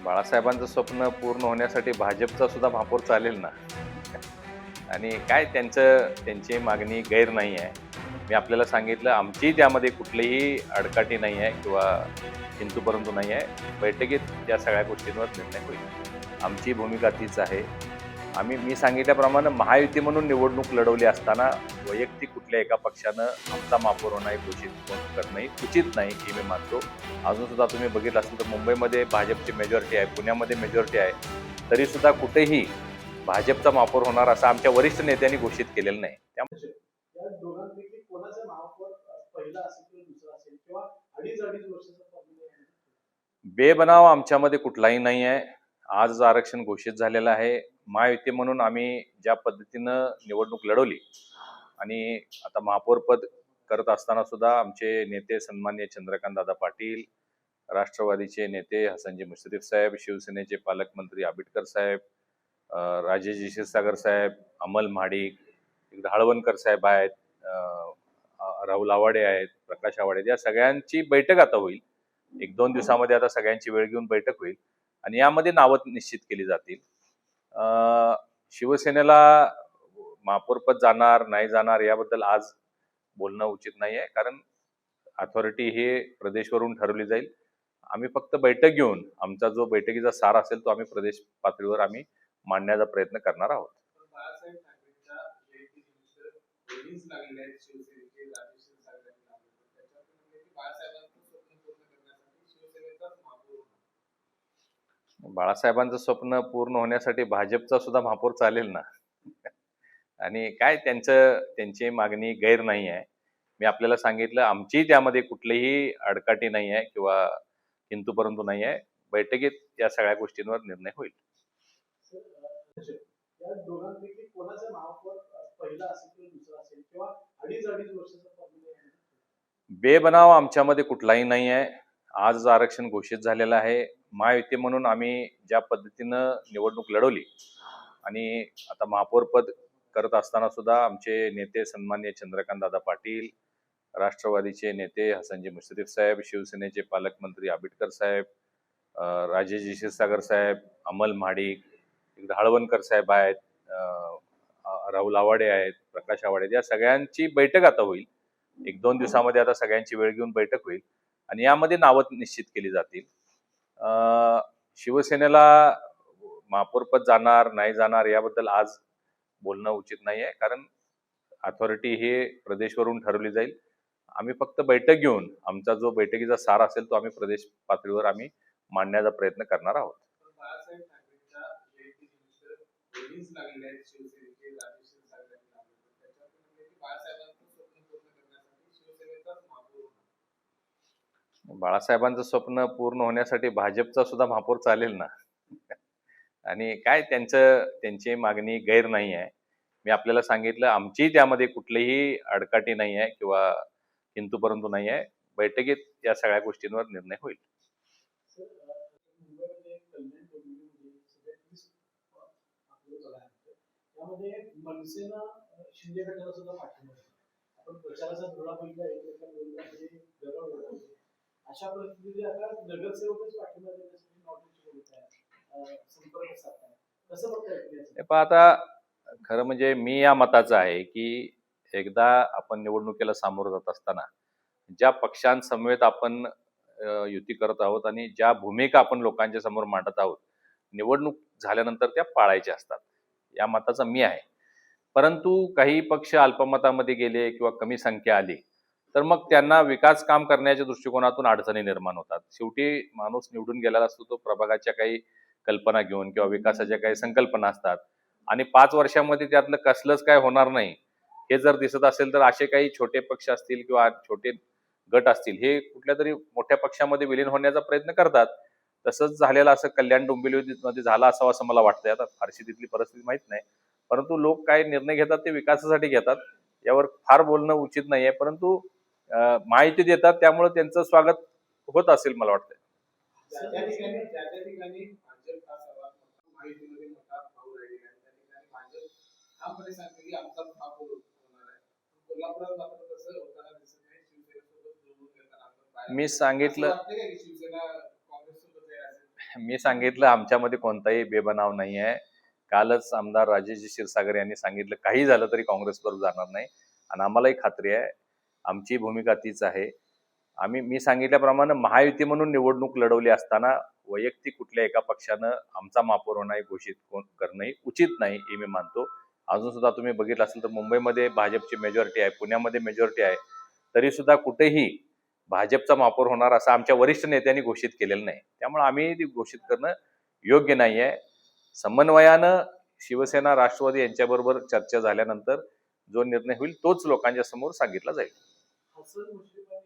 बाळासाहेबांचं स्वप्न पूर्ण होण्यासाठी भाजपचा सुद्धा महापौर चालेल ना. आणि काय त्यांची मागणी गैर नाही आहे. मी आपल्याला सांगितलं आमची त्यामध्ये कुठलीही अडकाठी नाही आहे किंवा किंतु परंतु नाही आहे. बैठकीत या सगळ्या गोष्टींवर निर्णय होईल. आमची भूमिका तीच आहे. मी सांगितल्याप्रमाणे महायुती म्हणून निवडणूक लढवली असताना वैयक्तिक कुठल्या एका पक्षानं आमचा महापौर होणं हे घोषित करणं उचित नाही हे मी मानतो. अजून सुद्धा तुम्ही बघितलं असेल तर मुंबईमध्ये भाजपची मेजॉरिटी आहे, पुण्यामध्ये मेजॉरिटी आहे, तरी सुद्धा कुठेही भाजपचा महापौर होणार असं आमच्या वरिष्ठ नेत्यांनी घोषित केलेलं नाही. त्यामुळे या दोघांपैकी कोणाचा महापौर पहिला असेल किंवा दुसरा असेल किंवा अडीच वर्षाचा बेबनाव आमच्यामध्ये कुठलाही नाही आहे. आज आरक्षण घोषित झालेलं आहे. महायुती म्हणून आम्ही ज्या पद्धतीनं निवडणूक लढवली आणि आता महापौर पद करत असताना सुद्धा आमचे नेते सन्माननीय चंद्रकांत दादा पाटील, राष्ट्रवादीचे नेते हसनजी मुश्रीफ साहेब, शिवसेनेचे पालकमंत्री आबिटकर साहेब, राजेश क्षीरसागर साहेब, अमल महाडिक, इकडे हळवणकर साहेब आहेत, राहुल आवाडे आहेत, प्रकाश आवाडे, या सगळ्यांची बैठक आता होईल. 1-2 दिवसामध्ये आता सगळ्यांची वेळ घेऊन बैठक होईल आणि यामध्ये नावं निश्चित केली जातील. शिवसेनेला महापौरपद जाणार नाही जाणार याबद्दल आज बोलणं उचित नाही आहे, कारण अथॉरिटी हे प्रदेशवरून ठरवली जाईल. आम्ही फक्त बैठक घेऊन आमचा जो बैठकीचा सार असेल तो आम्ही प्रदेश पातळीवर आम्ही मांडण्याचा प्रयत्न करणार आहोत. बाळासाहेबांचं स्वप्न पूर्ण होण्यासाठी भाजपचा सुद्धा महापौर चालेल ना. आणि काय त्यांची मागणी गैर नाही आहे. मी आपल्याला सांगितलं आमची त्यामध्ये कुठलीही अडकाठी नाही आहे किंवा किंतु परंतु नाही आहे. बैठकीत या सगळ्या गोष्टींवर निर्णय होईल. या दोघांपैकी कोणाचा महापौर पहिला असेल किंवा दुसरा असेल किंवा अडीच वर्षाचा बेबनाव आमच्यामध्ये कुठलाही नाही आहे. आज आरक्षण घोषित झालेलं आहे. महायुती म्हणून आम्ही ज्या पद्धतीनं निवडणूक लढवली आणि आता महापौर पद करत असताना सुद्धा आमचे नेते सन्माननीय चंद्रकांत दादा पाटील, राष्ट्रवादीचे नेते हसनजी मुश्रीफ साहेब, शिवसेनेचे पालकमंत्री आबिटकर साहेब, राजेश क्षीरसागर साहेब, अमल महाडिक, इकडे हळवणकर साहेब आहेत, राहुल आवाडे आहेत, प्रकाश आवाडे, या सगळ्यांची बैठक आता होईल. 1-2 दिवसामध्ये आता सगळ्यांची वेळ घेऊन बैठक होईल आणि यामध्ये नावं निश्चित केली जातील. शिवसेनेला महापौरपद जाणार नाही जाणार याबद्दल आज बोलणं उचित नाही आहे, कारण अथॉरिटी हे प्रदेशवरून ठरवली जाईल. आम्ही फक्त बैठक घेऊन आमचा जो बैठकीचा सार असेल तो आम्ही प्रदेश पातळीवर आम्ही मांडण्याचा प्रयत्न करणार आहोत. बाळासाहेबांचं स्वप्न पूर्ण होण्यासाठी भाजपचा सुद्धा महापौर चालेल ना. आणि काय त्यांची मागणी गैर नाही आहे. मी आपल्याला सांगितलं आमची त्यामध्ये कुठलीही अडकाठी नाही आहे किंवा किंतु परंतु नाही आहे. बैठकीत या सगळ्या गोष्टींवर निर्णय होईल. त्यामध्ये मनसेनं शिंदे गटाला सुद्धा पाठिंबा आपण प्रचाराचा धोरणा बघितला अशा परिस्थितीत आता नगरसेवकच पाठिंबा देण्यासाठी नोटीस बोलत आहे, संपर्क साधताय, कसं बघताय? पण आता खरं म्हणजे मी या मताचा आहे की एकदा आपण निवडणुकीला सामोरं जात असताना ज्या पक्षांसमवेत आपण युती करत आहोत आणि ज्या भूमिका आपण लोकांच्या समोर मांडत आहोत, निवडणूक झाल्यानंतर त्या पाळायच्या असतात, या मताचा मी आहे. परंतु काही पक्ष अल्पमतामध्ये गेले किंवा कमी संख्या आली तर मग त्यांना विकास काम करण्याच्या दृष्टिकोनातून अडचणी निर्माण होतात. शेवटी माणूस निवडून गेलेला असतो तो प्रभागाच्या काही कल्पना घेऊन किंवा विकासाच्या काही संकल्पना असतात आणि 5 वर्षामध्ये त्यातलं कसलंच काय होणार नाही हे जर दिसत असेल तर असे काही छोटे पक्ष असतील किंवा छोटे गट असतील हे कुठल्या तरी मोठ्या पक्षामध्ये विलीन होण्याचा प्रयत्न करतात. तसंच झालेलं असं कल्याण डोंबिवलीमध्ये झालं असावं असं मला वाटतंय. आता फारशी तिथली परिस्थिती माहित नाही, परंतु लोक काय निर्णय घेतात ते विकासासाठी घेतात. यावर फार बोलणं उचित नाहीये, परंतु माहिती देतात त्यामुळे त्यांचं स्वागत होत असेल मला वाटतंय. मी सांगितलं मी सांगितलं आमच्यामध्ये कोणताही बेबनाव नाही आहे. कालच आमदार राजेश क्षीरसागर यांनी सांगितलं काही झालं तरी काँग्रेसबरोबर जाणार नाही आणि आम्हालाही खात्री आहे आमची भूमिका तीच आहे. मी सांगितल्याप्रमाणे महायुती म्हणून निवडणूक लढवली असताना वैयक्तिक कुठल्या एका पक्षानं आमचा महापौर होणार घोषित करणंही उचित नाही हे मी मानतो. अजून सुद्धा तुम्ही बघितलं असेल तर मुंबईमध्ये भाजपची मेजॉरिटी आहे, पुण्यामध्ये मेजॉरिटी आहे, तरी सुद्धा कुठेही भाजपचा महापौर होणार असं आमच्या वरिष्ठ नेत्यांनी घोषित केलेलं नाही. त्यामुळे आम्ही ती घोषित करणं योग्य नाही आहे. समन्वयानं शिवसेना राष्ट्रवादी यांच्याबरोबर चर्चा झाल्यानंतर जो निर्णय होईल तोच लोकांच्या समोर सांगितला जाईल. हसन मुश्रीफ आणि